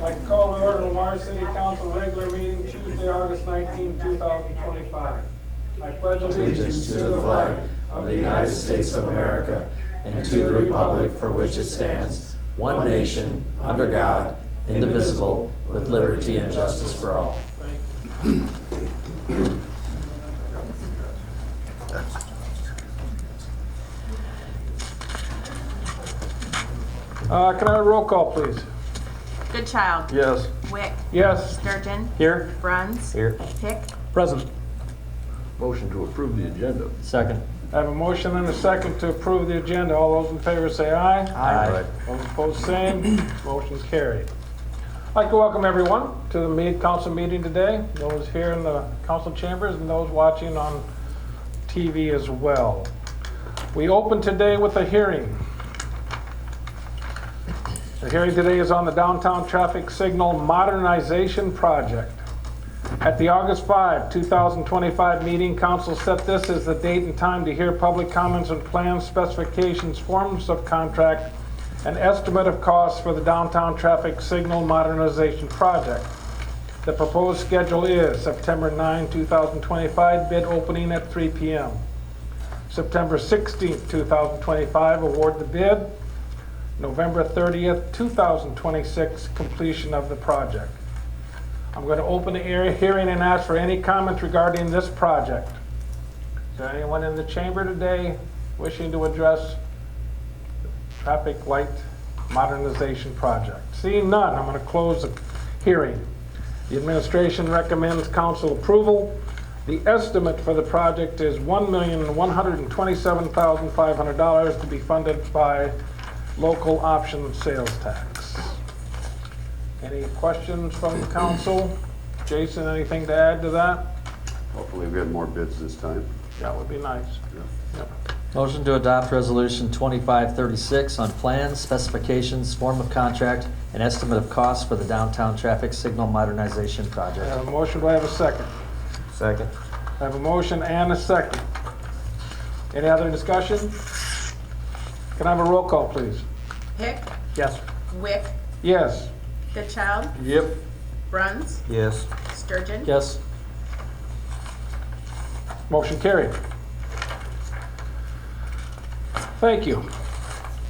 like to call to order the Lamar City Council regular meeting Tuesday, August 19, 2025. I pledge Allegiance to the flag of the United States of America and to the republic for which it stands, one nation, under God, indivisible, with liberty and justice for all. Can I have a roll call, please? Goodchild. Yes. Wick. Yes. Sturgeon. Here. Bruns. Here. Pick. Present. Motion to approve the agenda. Second. I have a motion and a second to approve the agenda. All those in favor say aye. Aye. Those opposed, same. Motion carried. I'd like to welcome everyone to the council meeting today, those here in the council chambers and those watching on TV as well. We open today with a hearing. The hearing today is on the downtown traffic signal modernization project. At the August 5, 2025 meeting, council set this as the date and time to hear public comments on plans, specifications, forms of contract, and estimate of costs for the downtown traffic signal modernization project. The proposed schedule is September 9, 2025, bid opening at 3 p.m. September 16, 2025, award the bid. November 30th, 2026, completion of the project. I'm going to open the hearing and ask for any comments regarding this project. Is there anyone in the chamber today wishing to address the traffic light modernization project? Seeing none, I'm going to close the hearing. The administration recommends council approval. The estimate for the project is $1,127,500 to be funded by local option sales tax. Any questions from the council? Jason, anything to add to that? Hopefully we get more bids this time. That would be nice. Yeah. Yep. Motion to adopt resolution 2536 on plans, specifications, form of contract, and estimate of costs for the downtown traffic signal modernization I project. have a motion. Do I have a second? Second. I have a motion and a second. Any other discussion? Can I have a roll call, please? Pick. Yes. Wick. Yes. Goodchild. Yep. Bruns. Yes. Sturgeon. Yes. Motion carried. Thank you.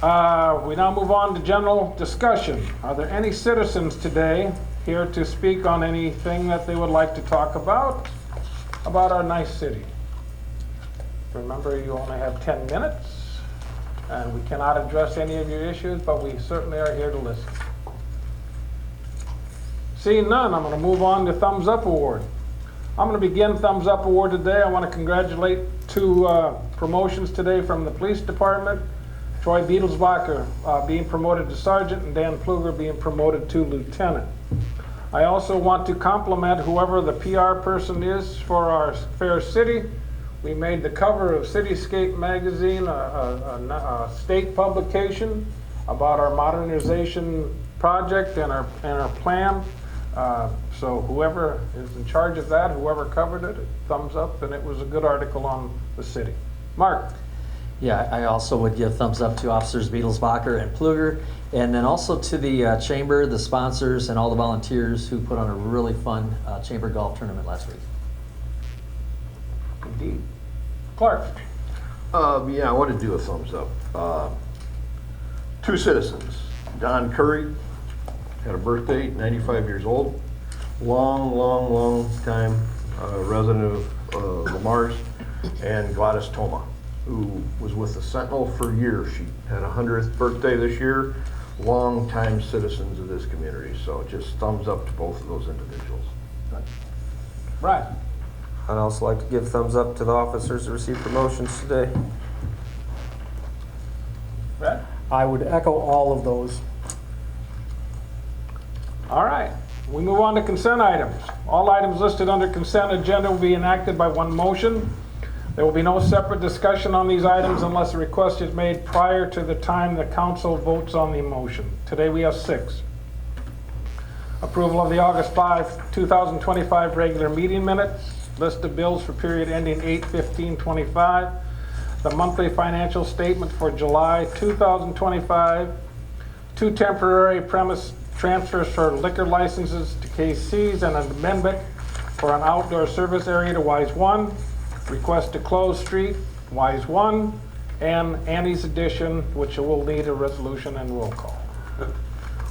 We now move on to general discussion. Are there any citizens today here to speak on anything that they would like to talk about our nice city? Remember, you only have 10 minutes, and we cannot address any of your issues, but we certainly are here to listen. Seeing none, I'm going to move on to Thumbs Up Award. I'm going to begin Thumbs Up Award today. I want to congratulate two promotions today from the police department. Troy Beadlesbacher being promoted to sergeant and Dan Pfluger being promoted to lieutenant. I also want to compliment whoever the PR person is for our fair city. We made the cover of Cityscape magazine, a state publication about our modernization project and our plan. So whoever is in charge of that, whoever covered it, thumbs up, and it was a good article on the city. Mark? Yeah, I also would give thumbs up to Officers Beadlesbacher and Pfluger, and then also to the chamber, the sponsors, and all the volunteers who put on a really fun chamber golf tournament last week. Indeed. Clark? Yeah, I want to do a thumbs up. Two citizens. Don Curry had a birthday, 95 years old. Long time resident of Lamar's. And Gladys Toma, who was with the Sentinel for years. She had a 100th birthday this year. Long-time citizens of this community. So just thumbs up to both of those individuals. Right. I'd also like to give thumbs up to the officers who received promotions today. Right. I would echo all of those. All right. We move on to consent items. All items listed under consent agenda will be enacted by one motion. There will be no separate discussion on these items unless a request is made prior to the time the council votes on the motion. Today we have 6. Approval of the August 5, 2025 regular meeting minutes. List of bills for period ending 8/15/25. The monthly financial statement for July 2025. 2 temporary premise transfers for liquor licenses to KC's, and an amendment for an outdoor service area to Wise 1, request to close street, Wise 1, and Annie's addition, which will need a resolution and roll call.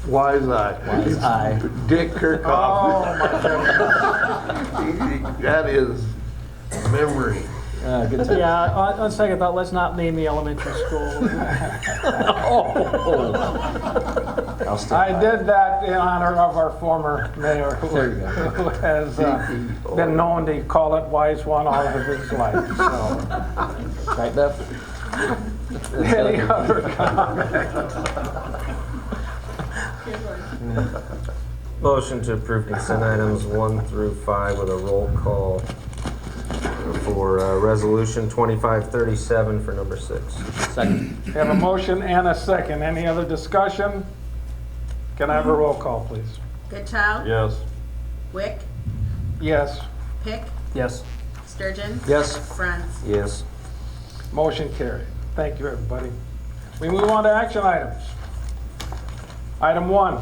Wise eye. Wise eye. Dick Kirkhoff. Oh, my goodness. That is memory. Good time. Yeah, on second thought, let's not name the elementary school. I'll stand I by. did that in honor of our former mayor who There you go. who has been known to call it Wise 1 all of his life, so. Right, Bev? Any other comments? Motion to approve consent items 1 through 5 with a roll call for resolution 2537 for number 6. Second. We have a motion and a second. Any other discussion? Can I have a roll call, please? Goodchild. Yes. Wick. Yes. Pick. Yes. Sturgeon. Yes. Bruns. Yes. Motion carried. Thank you, everybody. We move on to action items. Item 1,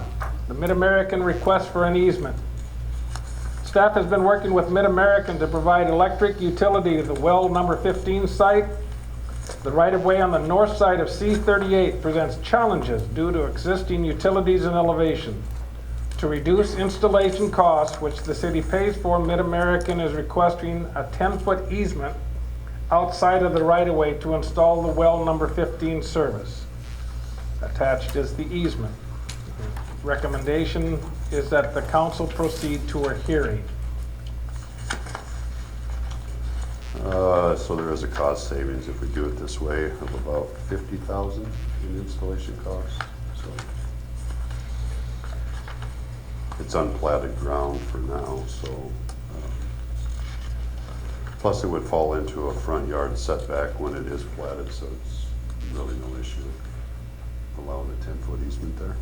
the MidAmerican request for an easement. Staff has been working with MidAmerican to provide electric utility to the well number 15 site. The right-of-way on the north side of C38 presents challenges due to existing utilities and elevation. To reduce installation costs, which the city pays for, MidAmerican is requesting a 10-foot easement outside of the right-of-way to install the well number 15 service. Attached is the easement. Recommendation is that the council proceed to a hearing. So there is a cost savings if we do it this way of about 50,000 in installation costs. So it's unplatted ground for now, so plus it would fall into a front yard setback when it is platted, so it's really no issue allowing a 10-foot easement there.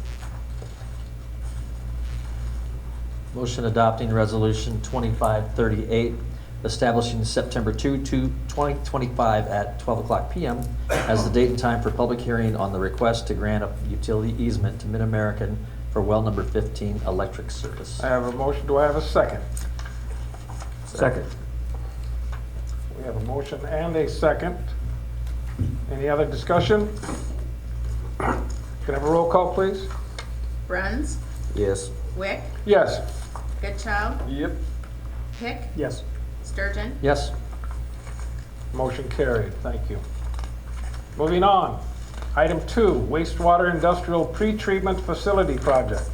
Motion adopting resolution 2538, establishing September 2, 2025 at 12 o'clock p.m. as the date and time for public hearing on the request to grant a utility easement to MidAmerican for well number 15 electric service. I have a motion. Do I have a second? Second. We have a motion and a second. Any other discussion? Can I have a roll call, please? Bruns. Yes. Wick. Yes. Goodchild. Yep. Pick. Yes. Sturgeon. Yes. Motion carried. Thank you. Moving on. Item 2, wastewater industrial pretreatment facility project.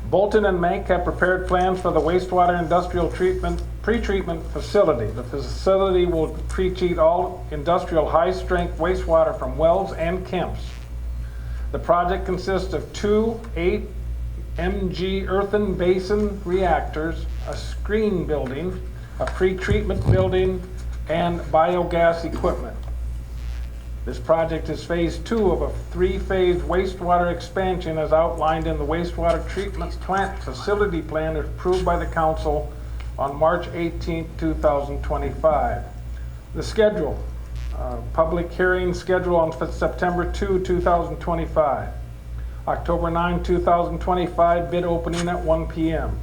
Bolton and Mank have prepared plans for the wastewater industrial pretreatment facility. The facility will pretreat all industrial high-strength wastewater from wells and camps. The project consists of 2 8 mg earthen basin reactors, a screen building, a pretreatment building, and biogas equipment. This project is phase 2 of a 3-phase wastewater expansion as outlined in the wastewater treatment plant facility plan approved by the council on March 18, 2025. The schedule, public hearing schedule on September 2, 2025. October 9, 2025, bid opening at 1 p.m.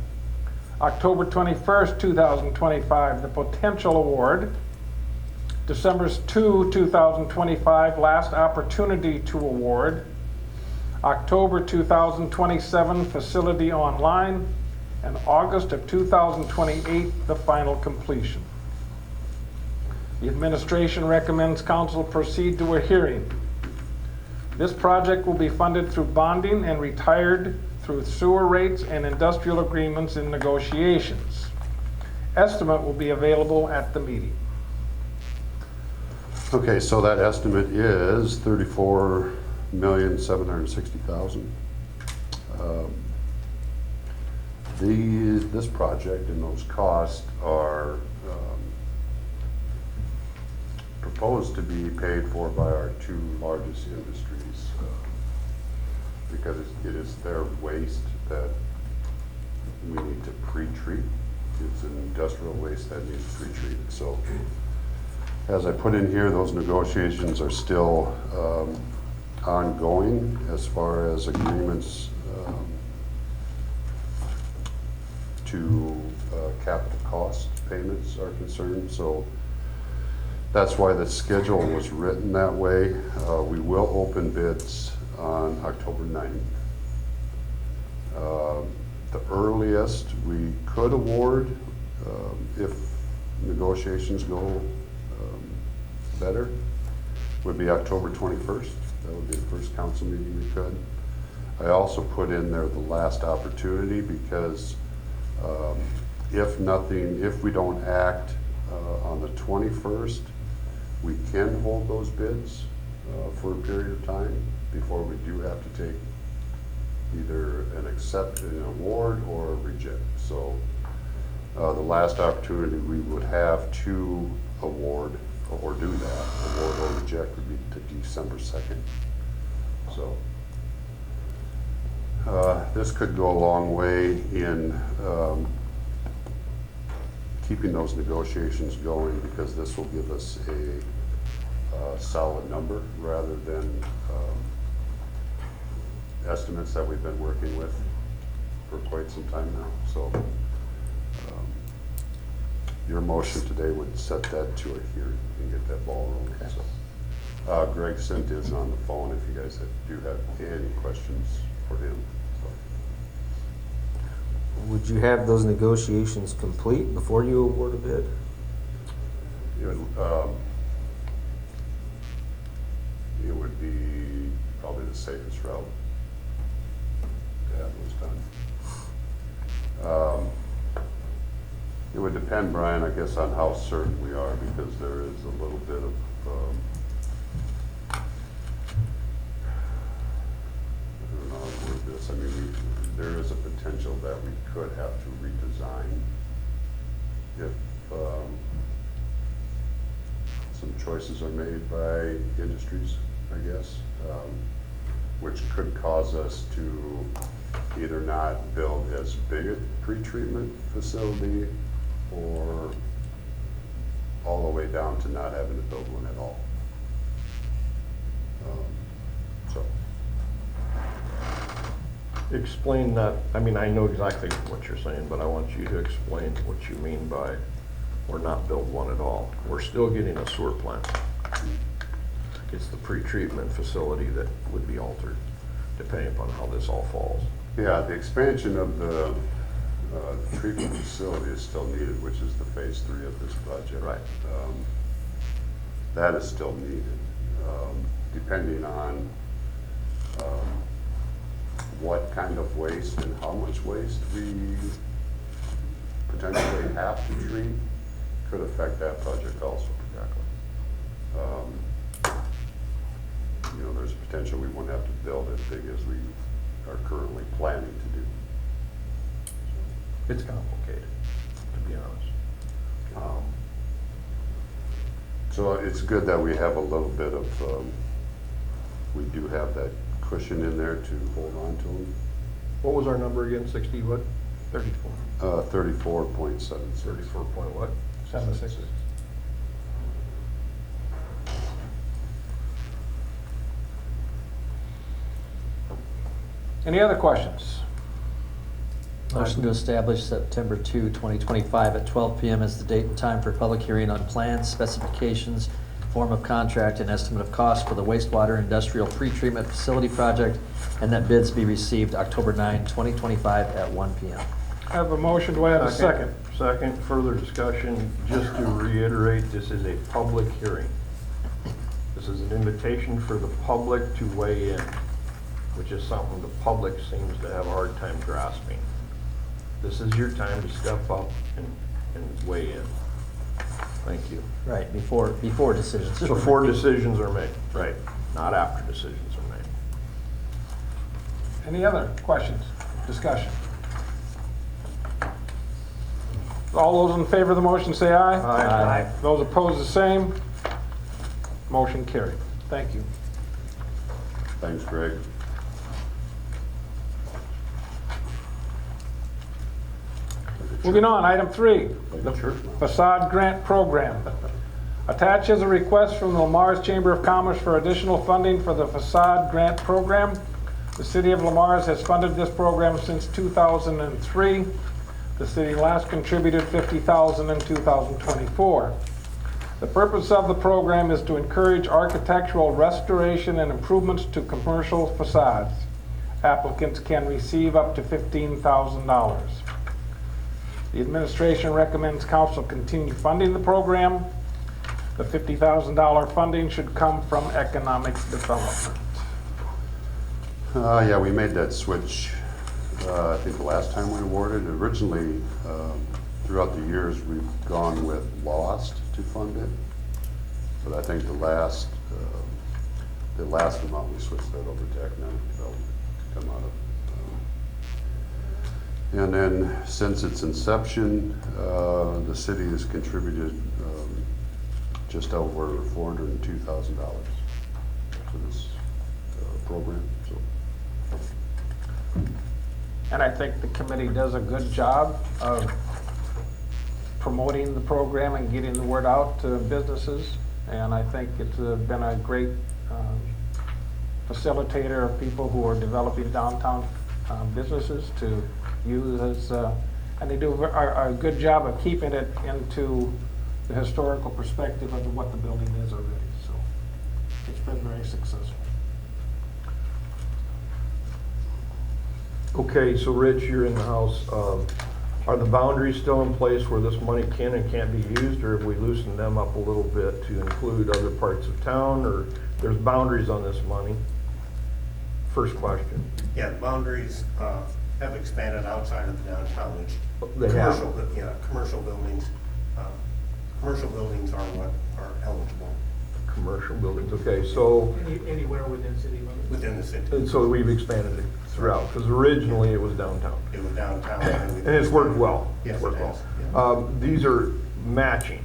October 21st, 2025, the potential award. December 2, 2025, last opportunity to award. October 2027, facility online. And August of 2028, the final completion. The administration recommends council proceed to a hearing. This project will be funded through bonding and retired through sewer rates and industrial agreements in negotiations. Estimate will be available at the meeting. Okay, so that estimate is $34,760,000. This project and those costs are proposed to be paid for by our 2 largest industries because it is their waste that we need to pre-treat. It's an industrial waste that needs pre-treated. So as I put in here, those negotiations are still ongoing as far as agreements to capital cost payments are concerned. So that's why the schedule was written that way. We will open bids on October 9th. The earliest we could award, if negotiations go better, would be October 21st. That would be the first council meeting we could. I also put in there the last opportunity because if we don't act on the 21st, we can hold those bids for a period of time before we do have to take either an award or a reject. So the last opportunity we would have to award or do that, award or reject, would be to December 2nd. So this could go a long way in keeping those negotiations going, because this will give us a solid number rather than estimates that we've been working with for quite some time now. So your motion today would set that to a hearing and get that ball rolling. Okay. So, Greg sent is on the phone if you guys do have any questions for him. So. Would you have those negotiations complete before you award a bid? It would be probably the safest route to have those done. It would depend, Brian, I guess, on how certain we are, because there is a little bit of I don't know how to word this. I mean, there is a potential that we could have to redesign if some choices are made by industries, I guess, which could cause us to either not build as big a pretreatment facility or all the way down to not having to build one at all. So. Explain that. I mean, I know exactly what you're saying, but I want you to explain what you mean by we're not build one at all. We're still getting a sewer plant. It's the pretreatment facility that would be altered depending upon how this all falls. Yeah, the expansion of the treatment facility is still needed, which is the phase 3 of this project. Right. That is still needed, depending on what kind of waste and how much waste we potentially have to treat could affect that project also. Exactly. You know, there's a potential we won't have to build as big as we are currently planning to do. It's complicated, to be honest. So it's good that we have a little bit of, we do have that cushion in there to hold on to them. What was our number again? 60 what? 34. 34.76. 34 point what? 76. Any other questions? Motion to establish September 2, 2025 at 12 p.m. as the date and time for public hearing on plans, specifications, form of contract, and estimate of cost for the wastewater industrial pretreatment facility project, and that bids be received October 9, 2025 at 1 p.m. I have a motion. Do I have a second? Second, further discussion. Just to reiterate, this is a public hearing. This is an invitation for the public to weigh in, which is something the public seems to have a hard time grasping. This is your time to step up and weigh in. Thank you. Right, before decisions. Before decisions are made, right, not after decisions are made. Any other questions, discussion? All those in favor of the motion say aye. Aye. Those opposed, the same. Motion carried. Thank you. Thanks, Greg. Moving on, item 3, the Church now. Facade Grant Program. Attached is a request from the Lamar's Chamber of Commerce for additional funding for the Facade Grant Program. The City of Lamar's has funded this program since 2003. The city last contributed $50,000 in 2024. The purpose of the program is to encourage architectural restoration and improvements to commercial facades. Applicants can receive up to $15,000. The administration recommends council continue funding the program. The $50,000 funding should come from economic development. Yeah, we made that switch, I think the last time we awarded. Originally, throughout the years, we've gone with lost to fund it. But I think the last amount, we switched that over to economic development to come out of. And then since its inception, the city has contributed just over $402,000 to this program, so. And I think the committee does a good job of promoting the program and getting the word out to businesses. And I think it's been a great facilitator of people who are developing downtown businesses to use as, and they do a good job of keeping it into the historical perspective of what the building is already. So it's been very successful. Okay, so Rich, you're in the house. Are the boundaries still in place where this money can and can't be used, or have we loosened them up a little bit to include other parts of town, or there's boundaries on this money? First question. Yeah, the boundaries have expanded outside of the downtown, which They have. commercial buildings. Commercial buildings are what are eligible Commercial buildings, okay, so, Anywhere within city limits. within the city. and so we've expanded it throughout, because originally it was downtown. It was downtown. And it's worked well. Yes, Worked it has. well. These are matching.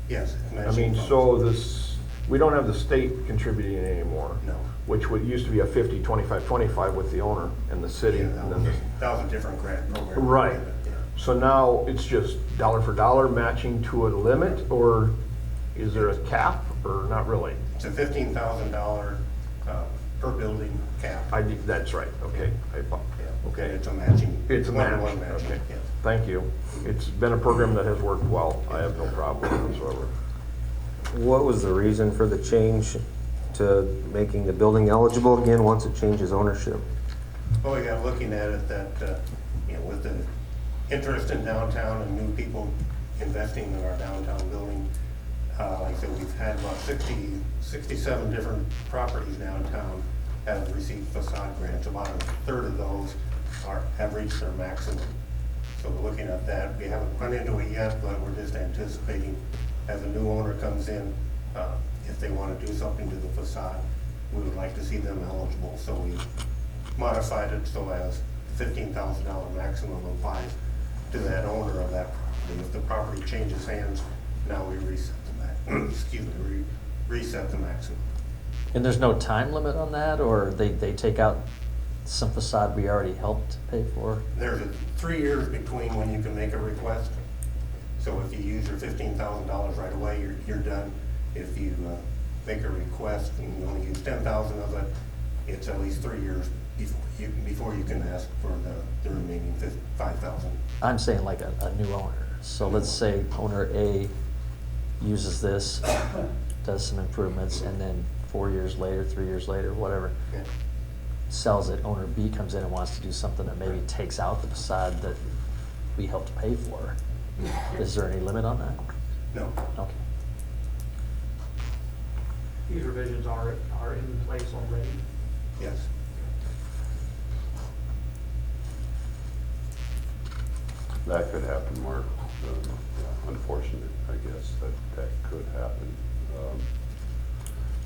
Yes. I mean, so this, we don't have the state contributing anymore. No. Which would, used to be a 50, 25, 25 with the owner and the city. Yeah, And then that was a different grant program. Right. Yeah. So now it's just dollar for dollar matching to a limit, or is there a cap, or not really? It's a $15,000 per building cap. That's right, okay. Yeah. Okay. It's a matching. It's a one-to-one match, matching, okay. yes. Thank you. It's been a program that has worked well. I have no problem whatsoever. What was the reason for the change to making the building eligible again once it changes ownership? Well, yeah, looking at it that, with the interest in downtown and new people investing in our downtown building, like I said, we've had about 67 different properties downtown have received facade grants. About a third of those have reached their maximum. So we're looking at that. We haven't run into it yet, but we're just anticipating as a new owner comes in, if they want to do something to the facade, we would like to see them eligible. So we modified it so as $15,000 maximum applies to that owner of that property. If the property changes hands, now we reset we reset the maximum. And there's no time limit on that, or they take out some facade we already helped pay for? There's 3 years between when you can make a request. So if you use your $15,000 right away, you're done. If you make a request and you only use 10,000 of it, it's at least 3 years before you can ask for the remaining 5,000. I'm saying like a new owner. So let's say owner A uses this, does some improvements, and then 4 years later, 3 years later, whatever, Yeah. sells it. Owner B comes in and wants to do something that maybe takes out the facade that we helped pay for. Is there any limit on that? No. Okay. These revisions are in place already. Yes. That could happen, Mark. Unfortunate, I guess, that could happen.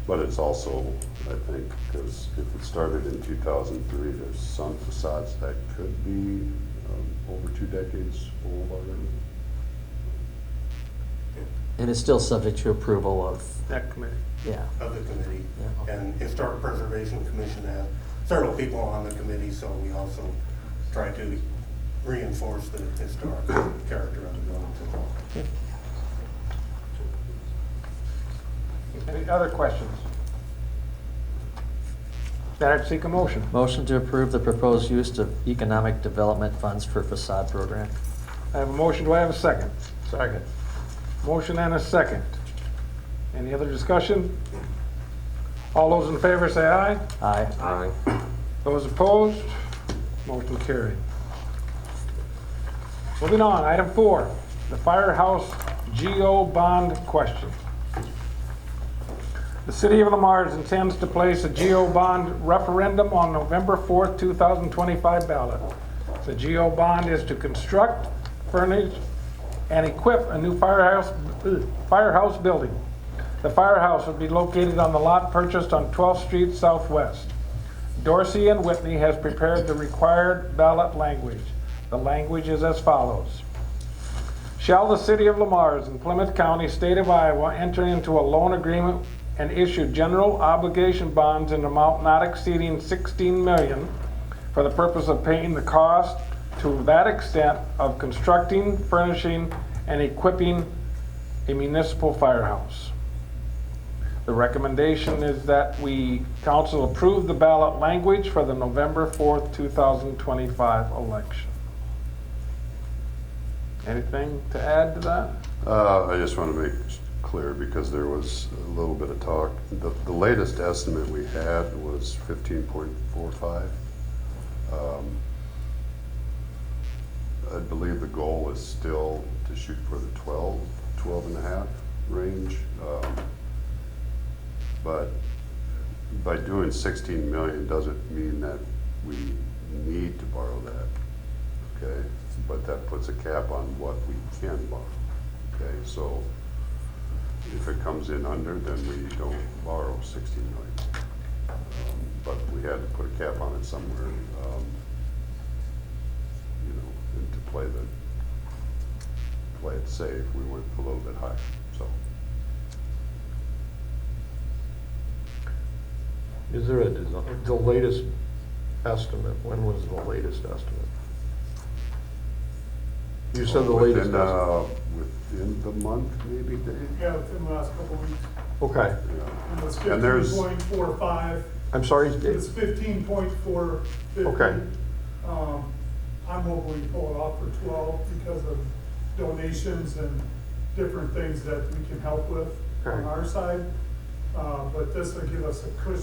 But it's also, I think, because if it started in 2003, there's some facades that could be over 2 decades old already. And it's still subject to approval of, That committee. yeah. Of the committee. Yeah, okay. And Historic Preservation Commission has several people on the committee, so we also try to reinforce the historic character of the buildings as well. Any other questions? I'd seek a motion. Motion to approve the proposed use of economic development funds for facade program. I have a motion, do I have a second? Second. Motion and a second. Any other discussion? All those in favor say aye. Aye. Aye. Those opposed? Motion carried. Moving on, item 4, the firehouse GO bond question. The City of Lamar's intends to place a GO bond referendum on November 4th, 2025 ballot. The GO bond is to construct, furnish, and equip a new firehouse building. The firehouse would be located on the lot purchased on 12th Street Southwest. Dorsey and Whitney has prepared the required ballot language. The language is as follows. Shall the City of Lamar's and Plymouth County, State of Iowa enter into a loan agreement and issue general obligation bonds in an amount not exceeding $16 million for the purpose of paying the cost to that extent of constructing, furnishing, and equipping a municipal firehouse? The recommendation is that council approve the ballot language for the November 4th, 2025 election. Anything to add to that? I just want to make clear, because there was a little bit of talk. The latest estimate we had was 15.45. I believe the goal is still to shoot for the 12 and a half range. But by doing 16 million doesn't mean that we need to borrow that, okay? But that puts a cap on what we can borrow, okay? So if it comes in under, then we don't borrow 16 million. But we had to put a cap on it somewhere, you know, and to play it safe, we went a little bit higher, so. Is there the latest estimate? When was the latest estimate? You said the latest estimate. Within the month, maybe, Dave? Yeah, within the last couple of weeks. Okay. Yeah. And it's And there's- 15.45, I'm sorry, it's 15.450. Okay. I'm hoping to pull it off for 12 because of donations and different things that we can help with on Okay. our side. But this will give us a cushion